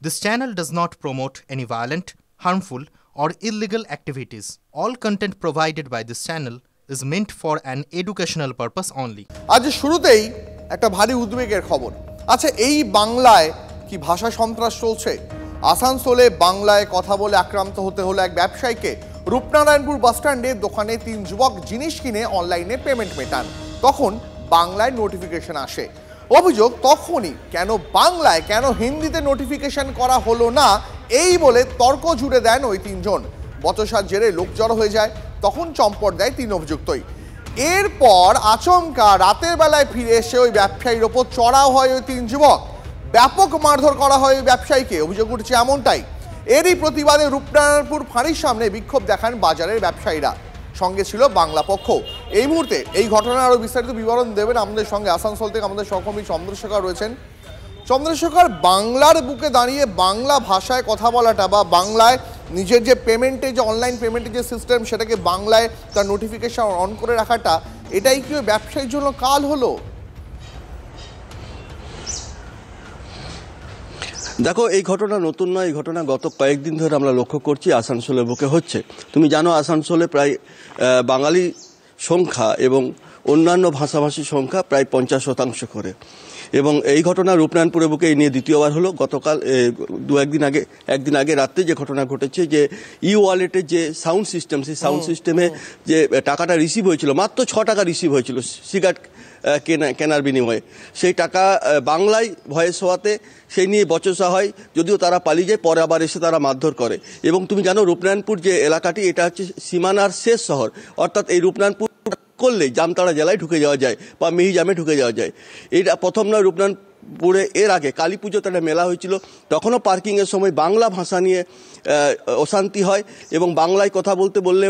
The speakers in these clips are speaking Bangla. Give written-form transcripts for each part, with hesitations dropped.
This channel does not promote any violent, harmful, or illegal activities. All content provided by this channel is meant for an educational purpose only. আজ শুরুতেই একটা ভারী উদ্বেগের খবর। আচ্ছা, এই বাংলায় কি ভাষা সন্ত্রাস চলছে? আসানসোলে বাংলায় কথা বলে আক্রান্ত হতে হলো এক ব্যবসায়ীকে। রূপনারায়ণপুর বাসস্ট্যান্ডে দোকানে 3 যুবক জিনিস কিনে অনলাইনে পেমেন্ট মেটান, তখন বাংলায় নোটিফিকেশন আসে। অভিযোগ তখনই কেন বাংলায়, কেন হিন্দিতে নোটিফিকেশন করা হলো না, এই বলে তর্ক জুড়ে দেন ওই 3 জন। বচসার জেরে লোক জড়ো হয়ে যায়, তখন চম্পট দেয় 3 অভিযুক্তই। এরপর আচমকা রাতের বেলায় ফিরে এসে ওই ব্যবসায়ীর ওপর চড়াও হয় ওই 3 যুবক। ব্যাপক মারধর করা হয় ওই ব্যবসায়ীকে, অভিযোগ উঠছে এমনটাই। এরই প্রতিবাদে রূপনারায়ণপুর ফাঁড়ির সামনে বিক্ষোভ দেখান বাজারের ব্যবসায়ীরা, সঙ্গে ছিল বাংলা পক্ষ। এই মুহূর্তে এই ঘটনার আরো বিস্তারিত বিবরণ দেবেন আমাদের সঙ্গে আসানসোল থেকে আমাদের সহকর্মী চন্দ্রশেখর রয়েছেন। চন্দ্রশেখর, বাংলার বুকে দাঁড়িয়ে বাংলা ভাষায় কথা বলাটা বা বাংলায় নিজের যে পেমেন্টে, যে অনলাইন পেমেন্টের যে সিস্টেম, সেটাকে বাংলায় তার নোটিফিকেশন অন করে রাখাটা, এটাই কি ব্যবসায়ীর জন্য কাল হলো? দেখো, এই ঘটনা নতুন নয়। এই ঘটনা গত কয়েকদিন ধরে আমরা লক্ষ্য করছি আসানসোলের বুকে হচ্ছে। তুমি জানো, আসানসোলে প্রায় বাঙালি সংখ্যা এবং অন্যান্য ভাষাভাষী সংখ্যা প্রায় 50% করে। এবং এই ঘটনা রূপনারায়ণপুরের বুকে এই নিয়ে দ্বিতীয়বার হলো। গতকাল একদিন আগে রাত্রে যে ঘটনা ঘটেছে, যে ই ওয়ালেটের যে সাউন্ড সিস্টেম, সেই সাউন্ড সিস্টেমে যে টাকাটা রিসিভ হয়েছিল, মাত্র 6 টাকা রিসিভ হয়েছিল সিগারেট কেনার বিনিময়ে, সেই টাকা বাংলায় ভয়েস হওয়াতে সেই নিয়ে বচসা হয়। যদিও তারা পালিয়ে যায়, পরে আবার এসে তারা মারধর করে। এবং তুমি জানো, রূপনারায়ণপুর যে এলাকাটি, এটা হচ্ছে সীমানার শেষ শহর। অর্থাৎ এই রূপনারায়ণপুর করলেই জামতাড়া জেলায় ঢুকে যাওয়া যায় বা মিহিজামে ঢুকে যাওয়া যায়। এটা প্রথম নয়। রূপনারায়ণপুরে এর আগে কালী পুজোতে একটা মেলা হয়েছিল, তখনও পার্কিংয়ের সময় বাংলা ভাষা নিয়ে অশান্তি হয়। এবং বাংলায় কথা বলতে বললে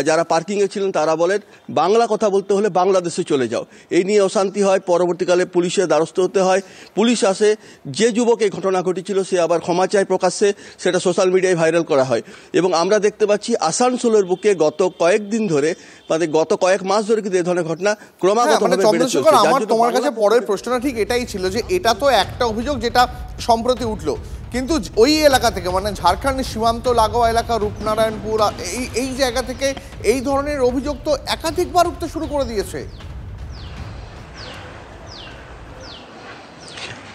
যারা পার্কিংয়ে ছিলেন তারা বলেন, বাংলা কথা বলতে হলে বাংলাদেশে চলে যাও। এই নিয়ে অশান্তি হয়। পরবর্তীকালে পুলিশের দ্বারস্থ হতে হয়। পুলিশ আসে। যে যুবক এই ঘটনা ঘটেছিল সে আবার ক্ষমা চায় প্রকাশ্যে, সেটা সোশ্যাল মিডিয়ায় ভাইরাল করা হয়। এবং আমরা দেখতে পাচ্ছি আসানসোলের বুকে গত কয়েকদিন ধরে, মানে গত কয়েক মাস ধরে কিন্তু এই ধরনের ঘটনা ক্রমাগত। আমার তোমার কাছে পরের প্রশ্নটা ঠিক এটাই ছিল, যে এটা তো একটা অভিযোগ যেটা সম্প্রতি উঠলো, কিন্তু ওই এলাকা থেকে, মানে ঝাড়খণ্ড সীমান্ত লাগোয়া এলাকা রূপনারায়ণপুর, এই জায়গা থেকে এই ধরনের অভিযোগ তো একাধিকবার উঠতে শুরু করে দিয়েছে।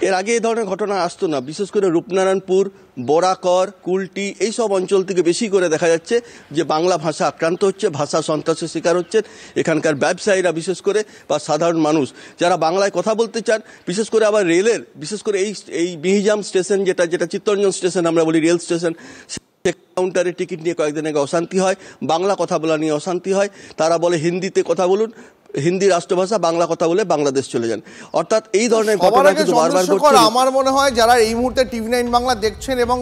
এর আগে এই ধরনের ঘটনা আসতো না। বিশেষ করে রূপনারায়ণপুর, বরাকর, কুলটি, এইসব অঞ্চল থেকে বেশি করে দেখা যাচ্ছে যে বাংলা ভাষা আক্রান্ত হচ্ছে, ভাষা সন্ত্রাসের শিকার হচ্ছেন এখানকার ব্যবসায়ীরা, বিশেষ করে বা সাধারণ মানুষ যারা বাংলায় কথা বলতে চান। বিশেষ করে আবার রেলের, বিশেষ করে এই মিহিজাম স্টেশন, যেটা চিত্তরঞ্জন স্টেশন আমরা বলি, রেল স্টেশন, কাউন্টারে টিকিট নিয়ে কয়েকদিন আগে অশান্তি হয়। বাংলা কথা বলা নিয়ে অশান্তি হয়। তারা বলে হিন্দিতে কথা বলুন, হিন্দি রাষ্ট্রভাষা, বাংলা কথা বলে বাংলাদেশ চলে যান। অর্থাৎ এই ধরনের ঘটনা কিন্তু বারবার ঘটছে। আমার মনে হয় যারা এই মুহূর্তে TV9 বাংলা দেখছেন এবং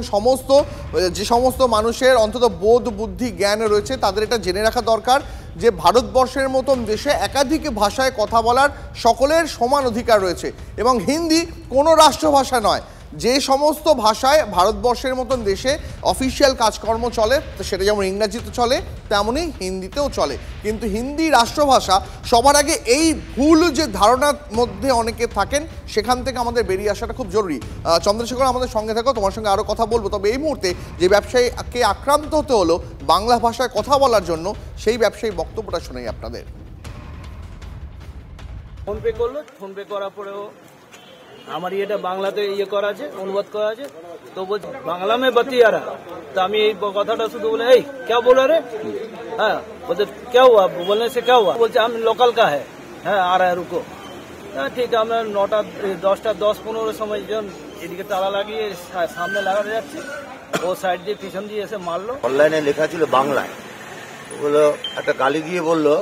যে সমস্ত মানুষের অন্তত বোধ বুদ্ধি জ্ঞান রয়েছে, তাদের এটা জেনে রাখা দরকার যে ভারতবর্ষের মতন দেশে একাধিক ভাষায় কথা বলার সকলের সমান অধিকার রয়েছে, এবং হিন্দি কোনো রাষ্ট্রভাষা নয়। যে সমস্ত ভাষায় ভারতবর্ষের মতন দেশে অফিসিয়াল কাজকর্ম চলে, সেটা যেমন ইংরাজিতে চলে তেমনই হিন্দিতেও চলে। কিন্তু হিন্দি রাষ্ট্রভাষা, সবার আগে এই ভুল যে ধারণার মধ্যে অনেকে থাকেন, সেখান থেকে আমাদের বেরিয়ে আসাটা খুব জরুরি। চন্দ্রশেখর, আমাদের সঙ্গে থাকো, তোমার সঙ্গে আরও কথা বলবো। তবে এই মুহূর্তে যে ব্যবসায়ীকে আক্রান্ত হতে হলো বাংলা ভাষায় কথা বলার জন্য, সেই ব্যবসায়ী বক্তব্যটা শোনাই আপনাদের। ফোন পে করলো, ফোন পে করার পরেও আমার এটা বাংলাতে করা আছে, অনুবাদ করা আছে। তো বলছে বাংলা মে বাতিয়া রা, তো আমি এই কথাটা শুধু বলে, এই क्या बोला रे? হ্যাঁ, বলছে क्या हुआ? बोलने से क्या हुआ? বলছে আমি লোকাল का है, হ্যাঁ आ रहा है रुको। ঠিক, আমরা 9টা 10টা 10-15 সময় যখন এদিকে তালা লাগিয়ে সামনে লাগাতে যাচ্ছে, ও সাইড দিয়ে পিছন দিয়ে এসে মারলো। অনলাইনে লেখা ছিল বাংলায়, বললো একটা গালি দিয়ে বললো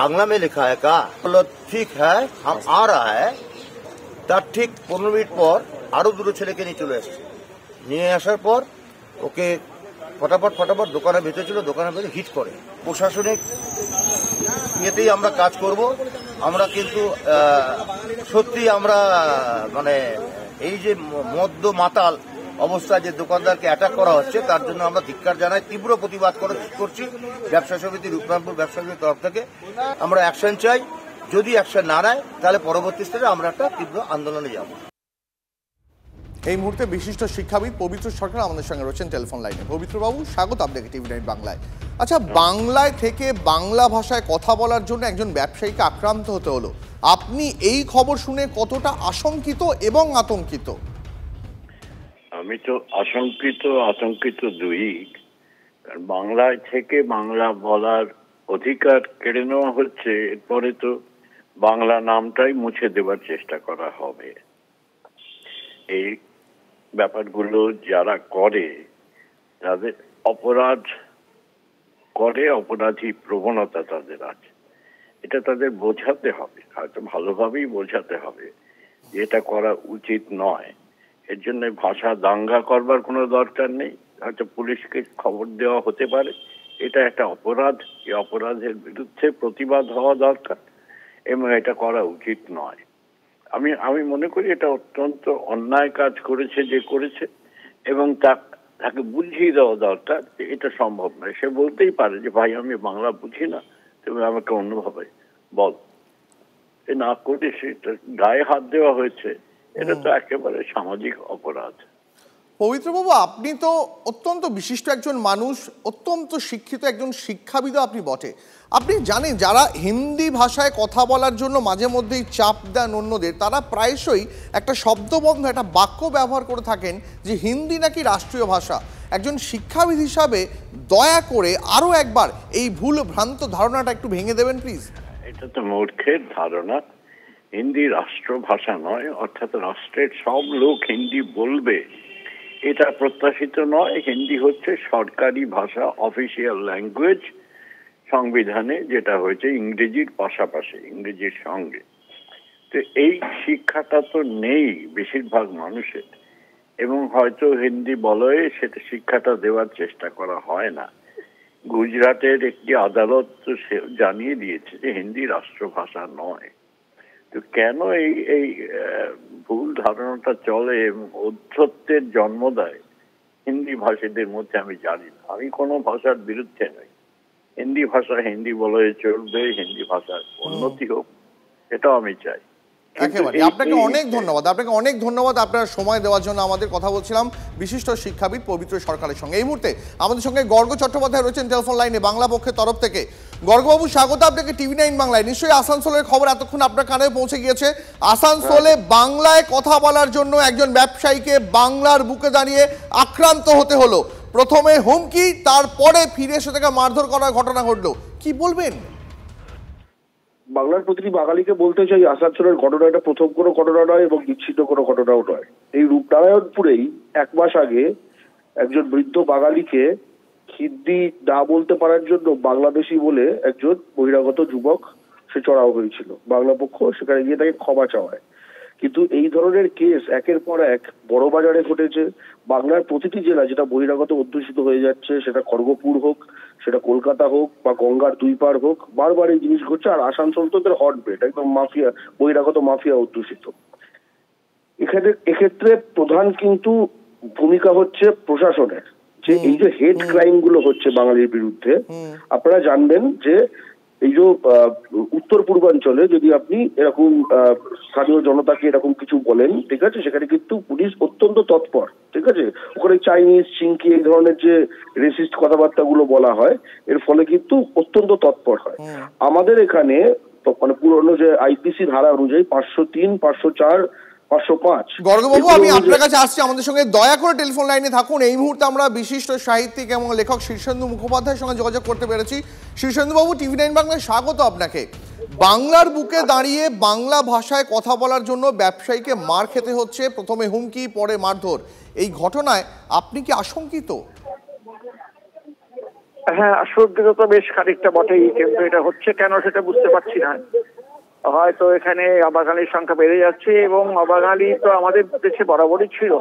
বাংলা মে লেখা है का? বললো ঠিক হ্যাঁ हम आ रहा है। তার ঠিক 15 মিনিট পর আরো দুটো ছেলেকে নিয়ে চলে আসছে। নিয়ে আসার পর ওকে ফটাফট দোকানের ভেতরে ছিল, দোকানের ভেতরে হিট করে। প্রশাসনিক ইয়েতেই আমরা কাজ করব। আমরা কিন্তু সত্যি আমরা মানে এই যে মদ্য মাতাল অবস্থায় যে দোকানদারকে অ্যাটাক করা হচ্ছে, তার জন্য আমরা ধিক্কার জানাই, তীব্র প্রতিবাদ করছি। ব্যবসা সমিতি, রূপনারায়ণপুর ব্যবসা সমিতির তরফ থেকে আমরা অ্যাকশন চাই। যদি অ্যাকশন না নেয়, তাহলে পরবর্তী স্তরে আমরা একটা তীব্র আন্দোলনে যাব। এই মুহূর্তে বিশিষ্ট শিক্ষাবিদ পবিত্র সরকার আমাদের সঙ্গে রয়েছেন টেলিফোন লাইনে। পবিত্রবাবু, স্বাগত আপনাকে টিভি9 বাংলায়। আচ্ছা, বাংলায় থেকে বাংলা ভাষায় কথা বলার জন্য একজন ব্যবসায়ীকে আক্রান্ত হতে হলো, আপনি এই খবর শুনে কতটা আশঙ্কিত এবং আতঙ্কিত? আমি তো আতঙ্কিত দুই। বাংলায় থেকে বাংলা বলার অধিকার কেড়ে নেওয়া হচ্ছে, এরপরে তো বাংলা নামটাই মুছে দেওয়ার চেষ্টা করা হবে। এই ব্যাপারগুলো যারা করে তাদের অপরাধী প্রবণতা তাদের আছে। এটা তাদের বোঝাতে হবে, হয়তো ভালোভাবেই বোঝাতে হবে যে এটা করা উচিত নয়। এর জন্য ভাষা দাঙ্গা করবার কোনো দরকার নেই। হয়তো পুলিশকে খবর দেওয়া হতে পারে, এটা একটা অপরাধ, এই অপরাধের বিরুদ্ধে প্রতিবাদ হওয়া দরকার এবং এটা করা উচিত নয়। আমি মনে করি এটা অত্যন্ত অন্যায় কাজ করেছে যে করেছে, এবং তাকে বুঝিয়ে দেওয়া দরকার যে এটা সম্ভব নয়। সে বলতেই পারে যে ভাই আমি বাংলা বুঝি না, তুমি আমাকে অন্যভাবে বল। এ না করে সেটা গায়ে হাত দেওয়া হয়েছে, এটা তো একেবারে সামাজিক অপরাধ। পবিত্রবাবু, আপনি তো অত্যন্ত বিশিষ্ট একজন মানুষ, অত্যন্ত শিক্ষিত একজন শিক্ষাবিদ আপনি বটে। আপনি জানেন যারা হিন্দি ভাষায় কথা বলার জন্য মাঝে মধ্যেই চাপ দেন অন্যদের, তারা প্রায়শই একটা শব্দবন্ধ, একটা বাক্য ব্যবহার করে থাকেন যে হিন্দি নাকি রাষ্ট্রীয় ভাষা। একজন শিক্ষাবিদ হিসাবে দয়া করে আরও একবার এই ভুল ভ্রান্ত ধারণাটা একটু ভেঙে দেবেন প্লিজ। এটা তো মূর্খের ধারণা। হিন্দি রাষ্ট্রভাষা নয়, অর্থাৎ রাষ্ট্রের সব লোক হিন্দি বলবে এটা প্রত্যাশিত নয়। হিন্দি হচ্ছে সরকারি ভাষা, অফিসিয়াল ল্যাঙ্গুয়েজ সংবিধানে, যেটা হয়েছে ইংরেজির পাশাপাশি, ইংরেজির সঙ্গে। তো এই শিক্ষাটা তো নেই বেশিরভাগ মানুষের, এবং হয়তো হিন্দি বলয়ে সেটা শিক্ষাটা দেওয়ার চেষ্টা করা হয় না। গুজরাটের একটি আদালত তো জানিয়ে দিয়েছে যে হিন্দি রাষ্ট্রভাষা নয়। তো কেন এই ভুল ধারণাটা চলে এবং অধ্যত্বের জন্ম দেয় হিন্দি ভাষীদের মধ্যে, আমি জানি না। আমি কোনো ভাষার বিরুদ্ধে নই। হিন্দি ভাষা হিন্দি বলে চলবে, হিন্দি ভাষার উন্নতি হোক, এটাও আমি চাই। একেবারে আপনাকে অনেক ধন্যবাদ আপনার সময় দেওয়ার জন্য। আমাদের কথা বলছিলাম বিশিষ্ট শিক্ষাবিদ পবিত্র সরকারের সঙ্গে। এই মুহূর্তে আমাদের সঙ্গে গর্গ চট্টোপাধ্যায় রয়েছেন টেলিফোন লাইনে বাংলা পক্ষের তরফ থেকে। গর্গবাবু, স্বাগত আপনাকে টিভি9 বাংলায়। নিশ্চয়ই আসানসোলের খবর এতক্ষণ আপনার কানে পৌঁছে গিয়েছে। আসানসোলে বাংলায় কথা বলার জন্য একজন ব্যবসায়ীকে বাংলার বুকে দাঁড়িয়ে আক্রান্ত হতে হলো। প্রথমে হুমকি, তারপরে ফিরে এসে থেকে মারধর করার ঘটনা ঘটলো। কি বলবেন? বাংলার প্রতিটি বাঙালিকে বলতে চাই, আসানসোলের ঘটনা এটা প্রথম কোনো ঘটনা নয় এবং বিচ্ছিন্ন কোনো ঘটনাও নয়। এই রূপনারায়ণপুরেই 1 মাস আগে একজন বৃদ্ধ বাঙালিকে হিন্দি না বলতে পারার জন্য বাংলাদেশি বলে একজন বহিরাগত যুবক সে চড়াও হয়েছিল। বাংলা পক্ষ সেখানে গিয়ে তাকে ক্ষমা চাওয়ায়। কিন্তু এই ধরনের কেস একের পর এক বড় বাজারে ঘটেছে। বাংলার প্রতিটি জেলা যেটা বহিরাগত অধ্যুষিত হয়ে যাচ্ছে, সেটা খড়গপুর হোক, সেটা কলকাতা হোক বা গঙ্গার দুই পার হোক, বারবার এই জিনিস ঘটছে। আর আসানসোল তো তার হটবেড, একদম মাফিয়া, বহিরাগত মাফিয়া অধ্যুষিত। এক্ষেত্রে প্রধান কিন্তু ভূমিকা হচ্ছে প্রশাসনের, যে এই যে হেড ক্রাইম গুলো হচ্ছে বাঙালির বিরুদ্ধে। আপনারা জানবেন যে এই যে উত্তর পূর্বাঞ্চলে যদি আপনি এরকম স্থানীয় জনতাকে এরকম কিছু বলেন, ঠিক আছে, সেখানে কিন্তু পুলিশ অত্যন্ত তৎপর, ঠিক আছে। ওখানে চাইনিজ, চিংকি এই ধরনের যে রেসিস্ট কথাবার্তা গুলো বলা হয়, এর ফলে কিন্তু অত্যন্ত তৎপর হয়। আমাদের এখানে মানে পুরনো যে আইপিসি ধারা অনুযায়ী 503, 504, 505। গর্গবাবু, আমি আপনার কাছে আসছি, আমাদের সঙ্গে দয়া করে টেলিফোন লাইনে থাকুন। এই মুহূর্তে আমরা বিশিষ্ট সাহিত্যিক এবং লেখক শীর্ষেন্দু মুখোপাধ্যায়ের সঙ্গে যোগাযোগ করতে পেরেছি। শীর্ষেন্দুবাবু, টিভি9 বাংলায় স্বাগত আপনাকে। বাংলার বুকে দাঁড়িয়ে বাংলা ভাষায় কথা বলার জন্য ব্যবসায়ীকে মার খেতে হচ্ছে, প্রথমে হুমকি, পরে মারধর। এই ঘটনায় আপনি কি আশঙ্কিত? হ্যাঁ, আশঙ্কিত তো বেশ খানিকটা বটেই, কিন্তু এটা হচ্ছে কেন সেটা বুঝতে পারছি না। হয়তো এখানে অবাঙালির সংখ্যা বেড়ে যাচ্ছে, এবং অবাঙালি তো আমাদের দেশে বরাবরই ছিল,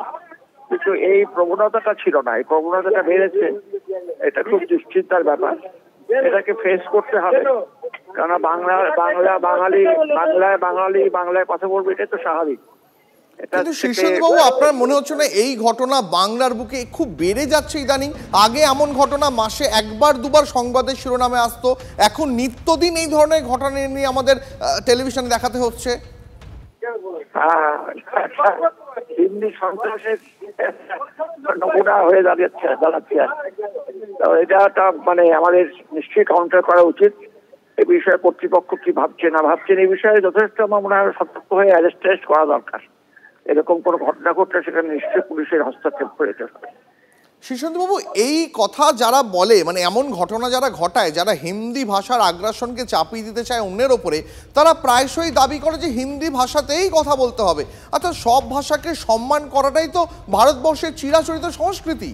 কিন্তু এই প্রবণতাটা ছিল না। এই প্রবণতাটা বেড়েছে, এটা খুব দুশ্চিন্তার ব্যাপার। এটাকে ফেস করতে হবে, কারণ বাংলায় কথা বলবে, এটা তো স্বাভাবিক। কিন্তু শীর্ষেন্দুবাবু, আপনার মনে হচ্ছে না এই ঘটনা বাংলার বুকে খুব বেড়ে যাচ্ছে ইদানিং? আগে এমন ঘটনা মাসে 1-2বার সংবাদের শিরোনামে আসতো, এখন নিত্যদিন এই ধরনের ঘটনা নিয়ে আমাদের টেলিভিশনে দেখাতে হচ্ছে। হিন্দি সন্ত্রাসের নমুনা হয়ে দাঁড়াচ্ছে। তো এটা একটা মানে আমাদের নিশ্চয়ই কাউন্টার করা উচিত। এই বিষয়ে কর্তৃপক্ষ কি ভাবছে না ভাবছেন এই বিষয়ে যথেষ্ট আমার মনে হয় সতর্ক হয়ে অ্যারেস্ট করা দরকার। এরকম কোনো ঘটনা ঘটলে সেখানে নিশ্চয়ই পুলিশের হস্তক্ষেপ করে যেতে হবে। শীর্ষেন্দুবাবু, এই কথা যারা বলে, মানে এমন ঘটনা যারা ঘটায়, যারা হিন্দি ভাষার আগ্রাসনকে চাপিয়ে দিতে চায় অন্যের ওপরে, তারা প্রায়শই দাবি করে যে হিন্দি ভাষাতেই কথা বলতে হবে। অর্থাৎ সব ভাষাকে সম্মান করাটাই তো ভারতবর্ষের চিরাচরিত সংস্কৃতি।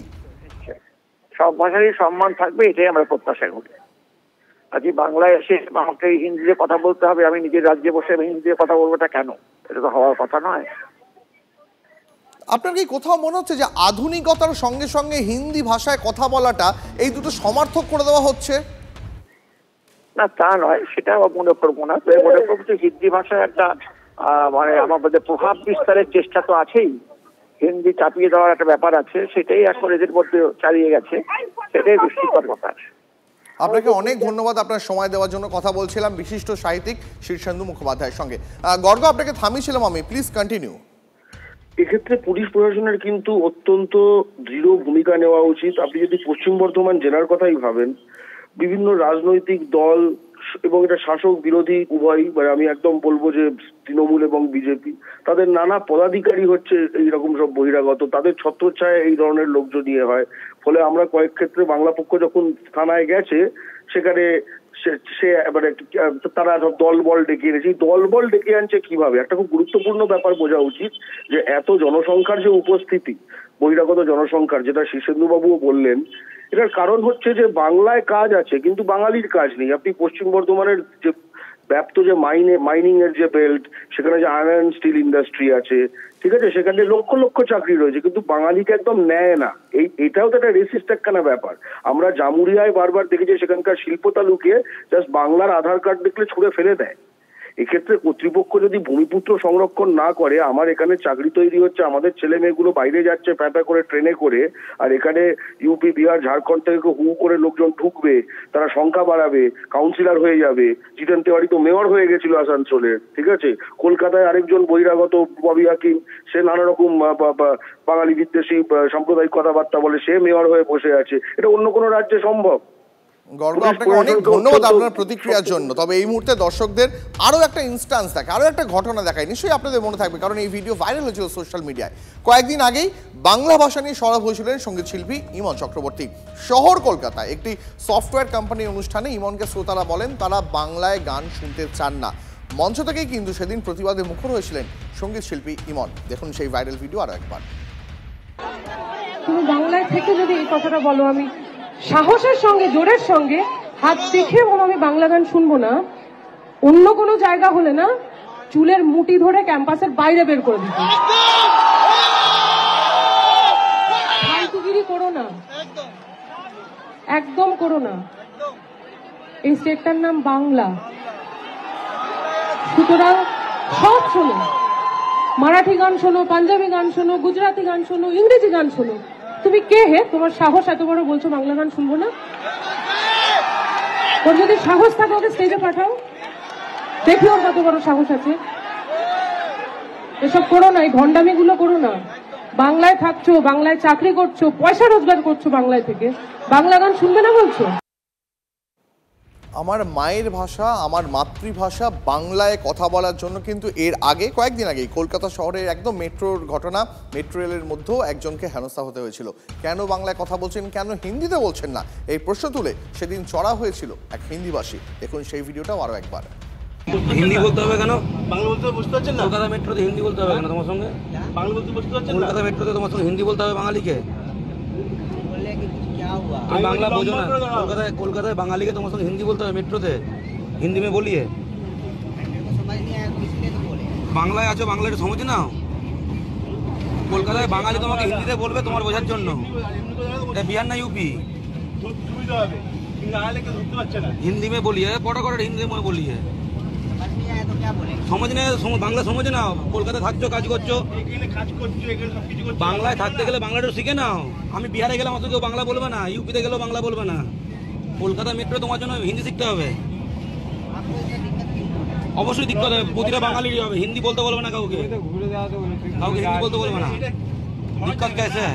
সব ভাষারই সম্মান থাকবে, এটাই আমরা প্রত্যাশা করি। আজকে বাংলায় এসে আমাকে হিন্দিতে কথা বলতে হবে, আমি নিজের রাজ্যে বসে হিন্দিতে কথা বলবো, এটা কেন? এটা তো হওয়ার কথা নয়। আপনার কি কোথাও মনে হচ্ছে যে আধুনিকতার সঙ্গে সঙ্গে হিন্দি ভাষায় কথা বলাটা এই দুটো সমার্থক করে দেওয়া হচ্ছে? না, তা নয়, সেটা মনে করবো না। মনে করবো যে হিন্দি ভাষায় একটা মানে আমাদের প্রভাব বিস্তারের চেষ্টা তো আছেই, হিন্দি চাপিয়ে দেওয়ার একটা ব্যাপার আছে, সেটাই এখন এদের মধ্যে চালিয়ে গেছে, সেটাই দৃষ্টিকর ব্যাপার। আপনাকে অনেক ধন্যবাদ আপনার সময় দেওয়ার জন্য। কথা বলছিলাম বিশিষ্ট সাহিত্যিক শীর্ষেন্দু মুখোপাধ্যায়ের সঙ্গে। গর্গ, আপনাকে থামিয়েছিলাম আমি, প্লিজ কন্টিনিউ। এক্ষেত্রে পুলিশ প্রশাসনের কিন্তু অত্যন্ত দৃঢ় ভূমিকা নেওয়া উচিত। আপনি যদি পশ্চিম বর্ধমান জেলার কথাই ভাবেন, বিভিন্ন রাজনৈতিক দল এবং এটা শাসক বিরোধী উভয়ই, মানে আমি একদম বলবো যে তৃণমূল এবং বিজেপি, তাদের নানা পদাধিকারী হচ্ছে এইরকম সব বহিরাগত, তাদের ছত্রছায়া এই ধরনের লোকজন নিয়ে হয়। ফলে আমরা কয়েক ক্ষেত্রে বাংলা পক্ষ যখন থানায় গেছে, সেখানে সে মানে তারা দল বল ডেকে এনেছে। দল বল ডেকে আনছে কিভাবে? একটা খুব গুরুত্বপূর্ণ ব্যাপার বোঝা উচিত যে এত জনসংখ্যার যে উপস্থিতি, বহিরাগত জনসংখ্যার, যেটা শীর্ষেন্দুবাবুও বললেন, এটার কারণ হচ্ছে যে বাংলায় কাজ আছে কিন্তু বাঙালির কাজ নেই। আপনি পশ্চিম বর্ধমানের যে ব্যাপ্ত যে মাইনিং এর যে বেল্ট, সেখানে যে আয়রন স্টিল ইন্ডাস্ট্রি আছে, ঠিক আছে, সেখানে লক্ষ লক্ষ চাকরি রয়েছে, কিন্তু বাঙালিকে একদম নেয় না। এটাও তো একটা রেসিস্ট একখানা ব্যাপার। আমরা জামুরিয়ায় বারবার দেখেছি সেখানকার শিল্প তালুকে জাস্ট বাংলার আধার কার্ড দেখলে ছুঁড়ে ফেলে দেয়। এক্ষেত্রে কর্তৃপক্ষ যদি ভূমিপুত্র সংরক্ষণ না করে, আমার এখানে চাকরি তৈরি হচ্ছে, আমাদের ছেলে মেয়েগুলো বাইরে যাচ্ছে প্যাপা করে ট্রেনে করে, আর এখানে ইউপি, বিহার, ঝাড়খণ্ড থেকে হু করে লোকজন ঢুকবে, তারা সংখ্যা বাড়াবে, কাউন্সিলর হয়ে যাবে। জিতেন তেওয়ারি তো মেয়র হয়ে গেছিল আসানসোলের, ঠিক আছে। কলকাতায় আরেকজন বহিরাগত ববি হাকিম, সে নানা রকম বাঙালি বিদ্বেষী সাম্প্রদায়িক কথাবার্তা বলে, সে মেয়র হয়ে বসে আছে। এটা অন্য কোনো রাজ্যে সম্ভব? গর্গ, আপনাকে অনেক ধন্যবাদ আপনার প্রতিক্রিয়ার জন্য। তবে এই মুহূর্তে দর্শকদের আরও একটা ইনস্ট্যান্স থাকে, আরও একটা ঘটনা দেখায়, নিশ্চয়ই আপনাদের মনে থাকবে, কারণ এই ভিডিও ভাইরাল হয়েছিল সোশ্যাল মিডিয়ায়। কয়েকদিন আগেই বাংলা ভাষা নিয়ে সরব হয়েছিলেন সঙ্গীত শিল্পী ইমন চক্রবর্তী। শহর কলকাতায় একটি সফটওয়্যার কোম্পানির অনুষ্ঠানে ইমনকে শ্রোতারা বলেন তারা বাংলায় গান শুনতে চান না। মঞ্চ থেকেই কিন্তু সেদিন প্রতিবাদে মুখর হয়েছিলেন সঙ্গীত শিল্পী ইমন। দেখুন সেই ভাইরাল ভিডিও আরও একবার। তুমি বাংলায় থেকে যদি এই কথাটা বলো, আমি সাহসের সঙ্গে, জোরের সঙ্গে হাত দেখে বলো আমি বাংলা গান শুনবো না, অন্য কোনো জায়গা হলে না চুলের মুঠি ধরে ক্যাম্পাসের বাইরে বের করে দিত। ফালতুগিরি করো না, একদম করো না। এই স্টেটটার নাম বাংলা, সুতরাং সব শোনো, মারাঠি গান শোনো, পাঞ্জাবি গান শোনো, গুজরাটি গান শোনো, ইংরেজি গান শোনো। তুমি কে হে? তোমার সাহস এত বড় বলছো বাংলা গান শুনবো না? ওর যদি সাহস থাকে ওকে স্টেজে পাঠাও, দেখি ওর কত বড় সাহস আছে। এসব করো না, এই ভণ্ডামিগুলো করো না। বাংলায় থাকছো, বাংলায় চাকরি করছো, পয়সা রোজগার করছো বাংলায় থেকে, বাংলা গান শুনবে না বলছো? আমার মায়ের ভাষা, আমার মাতৃভাষা বাংলায় কথা বলার জন্য কিন্তু এর আগে কয়েকদিন আগেই কলকাতা শহরের একদম মেট্রোর ঘটনা, মেট্রো রেলের মধ্যেও একজনকে হেনস্থা হতে হয়েছিল। কেন বাংলায় কথা বলছেন, কেন হিন্দিতে বলছেন না, এই প্রশ্ন তুলে সেদিন চড়া হয়েছিল এক হিন্দিভাষী। দেখুন সেই ভিডিওটাও আরও একবার। হিন্দি বলতে হবে কেন? বাংলা বলতে বুঝতে পারছেন না? কলকাতা মেট্রোতে হিন্দি বলতে হবে কেন তোমার সঙ্গে? বাংলা বলতে বুঝতে পারছেন না? কলকাতা মেট্রোতে তোমার সঙ্গে হিন্দি বলতে হবে বাঙালিকে? তুমি বাংলা বোঝো না? কলকাতায় বাঙালিকে তোমার সঙ্গে হিন্দি বলতে হবে মেট্রোতে, হিন্দি में बोलिए। বাংলায় আছো, বাংলা একটু সমঝ নাও। কলকাতায় বাঙালি তোমাকে হিন্দিতে বলবে তোমার বোঝার জন্য। এটা বিহার না ইউপি। हिंदी में बोलिए, पढ़ो करो हिंदी में बोलिए। समझ नहीं बांग्ला समझ नाओ। কলকাতা থাকছো, কাজ করছো, বাংলায় থাকতে গেলে বাংলাটা শিখে নাও। আমি বিহারে গেলাম অত কেউ বাংলা বলবে না, ইউপিতে গেলেও বাংলা বলবে না। কলকাতা মেট্রো তোমার জন্য হিন্দি শিখতে হবে। অবশ্যই দিক্কত হবে, প্রতিটা বাঙালিরই হবে। হিন্দি বলতে বলবে না কাউকে, কাউকে হিন্দি বলতে বলবে না। দিক্কত कैसे है?